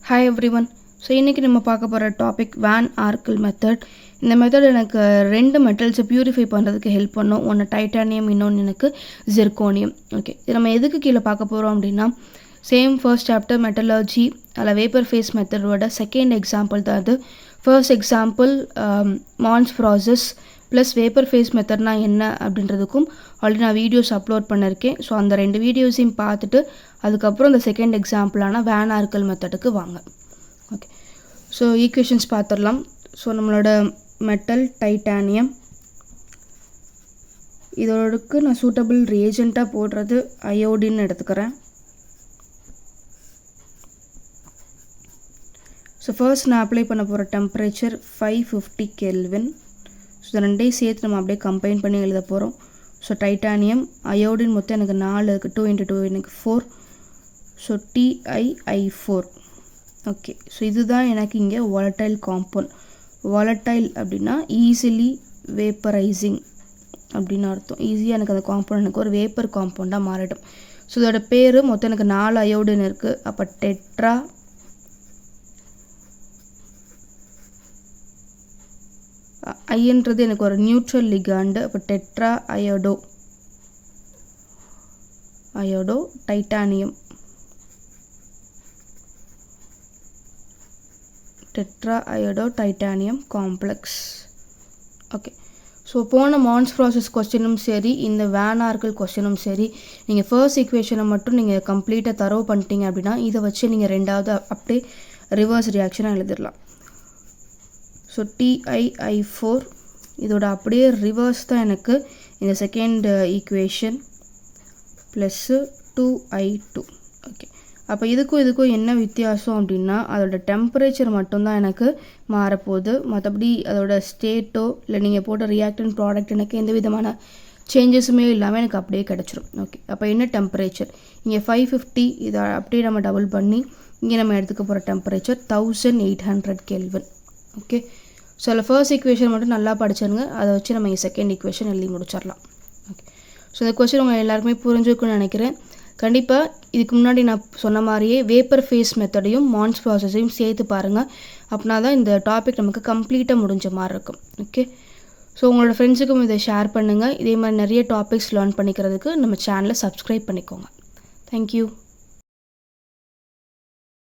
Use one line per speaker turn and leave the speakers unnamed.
Hi everyone. So இன்றைக்கி நம்ம பார்க்க போகிற டாபிக் வேன் ஆர்க்கிள் மெத்தட். இந்த மெத்தட் எனக்கு ரெண்டு மெட்டல்ஸை பியூரிஃபை பண்ணுறதுக்கு ஹெல்ப் பண்ணும். ஒன்று டைட்டானியம், இன்னொன்று எனக்கு ஜிர்கோனியம். ஓகே, இது நம்ம எதுக்கு கீழே பார்க்க போகிறோம் அப்படின்னா சேம் ஃபர்ஸ்ட் சாப்டர் மெட்டலர்ஜி அதில் வேப்பர் ஃபேஸ் மெத்தடோட செகண்ட் எக்ஸாம்பிள் தான் அது. First example Mond's process plus vapour phase மெத்தட்னா என்ன அப்படின்றதுக்கும் ஆல்ரெடி நான் வீடியோஸ் அப்லோட் பண்ணியிருக்கேன். ஸோ அந்த ரெண்டு வீடியோஸையும் பார்த்துட்டு அதுக்கப்புறம் இந்த செகண்ட் எக்ஸாம்பிளான வேன் ஆர்க்கிள் மெத்தடுக்கு வாங்க. ஓகே, ஸோ ஈக்குவேஷன்ஸ் பார்த்துடலாம். ஸோ நம்மளோட மெட்டல் டைட்டானியம், இதோடக்கு நான் சூட்டபிள் ரியேஜெண்ட்டாக போடுறது அயோடின்னு எடுத்துக்கிறேன். ஸோ ஃபர்ஸ்ட் நான் அப்ளை பண்ண போகிற டெம்பரேச்சர் 550 கெல்வின். ஸோ இந்த ரெண்டையும் சேர்த்து நம்ம அப்படியே கம்பைன் பண்ணி எழுத போகிறோம். ஸோ டைட்டானியம், அயோடின் மொத்தம் எனக்கு 4 இருக்குது, 2 × 2 எனக்கு 4. So TiI4. ஓகே, ஸோ இதுதான் எனக்கு இங்கே வாலடைல் காம்பவுண்ட். வாலடைல் அப்படின்னா ஈஸிலி வேப்பரைசிங் அப்படின்னு அர்த்தம். ஈஸியாக எனக்கு அந்த காம்பவுண்ட் எனக்கு ஒரு வேப்பர் காம்பவுண்டாக மாறிடும். ஸோ இதோட பேர் மொத்தம் எனக்கு 4 அயோடின் இருக்குது. அப்போ டெட்ரா ஐன்றது எனக்கு ஒரு நியூட்ரல் லிகாண்டு. அப்போ tetra iodo titanium, tetra iodo titanium complex. Okay, so போன மான்ஸ் ப்ராசஸ் கொஸ்டினும் சரி, இந்த வேன் ஆர்க்கிள் கொஸ்டினும் சரி, நீங்கள் ஃபர்ஸ்ட் ஈக்குவேஷனை மட்டும் நீங்கள் கம்ப்ளீட்டாக தரவு பண்ணிட்டீங்க அப்படின்னா இதை வச்சு நீங்கள் ரெண்டாவது அப்படியே ரிவர்ஸ் ரியாக்ஷனாக எழுதிடலாம். ஸோ TiI4 இதோட அப்படியே ரிவர்ஸ் தான் எனக்கு இந்த second equation plus 2I2. Okay, அப்போ இதுக்கும் என்ன வித்தியாசம் அப்படின்னா அதோட டெம்பரேச்சர் மட்டும்தான் எனக்கு மாறப்போகுது. மற்றபடி அதோட ஸ்டேட்டோ இல்லை நீங்கள் போட்ட ரியாக்டன் ப்ராடக்ட் எனக்கு எந்த விதமான சேஞ்சஸுமே இல்லாமல் எனக்கு அப்படியே கிடச்சிரும். ஓகே, அப்போ என்ன டெம்பரேச்சர் இங்கே 550, இதை அப்படியே நம்ம டபுள் பண்ணி இங்கே நம்ம எடுத்துக்க போகிற டெம்பரேச்சர் 1800 கெல்வின். ஓகே, ஸோ அதில் ஃபர்ஸ்ட் ஈக்குவேஷன் மட்டும் நல்லா படிச்சிருங்க, அதை வச்சு நம்ம இங்கே செகண்ட் ஈக்குவேஷன் எழுதி முடிச்சிடலாம். ஓகே, ஸோ இந்த கொஸ்டின் உங்கள் எல்லாருக்குமே புரிஞ்சுக்குன்னு நினைக்கிறேன். கண்டிப்பாக இதுக்கு முன்னாடி நான் சொன்ன மாதிரியே வேப்பர் ஃபேஸ் மெத்தடையும் மான்ஸ் ப்ராசஸையும் சேர்த்து பாருங்கள். அப்படின்னா தான் இந்த டாபிக் நமக்கு கம்ப்ளீட்டாக முடிஞ்ச மாதிரி இருக்கும். ஓகே, ஸோ உங்களோட ஃப்ரெண்ட்ஸுக்கும் இதை ஷேர் பண்ணுங்கள். இதே மாதிரி நிறைய டாபிக்ஸ் லேர்ன் பண்ணிக்கிறதுக்கு நம்ம சேனலை சப்ஸ்கிரைப் பண்ணிக்கோங்க. தேங்க்யூ.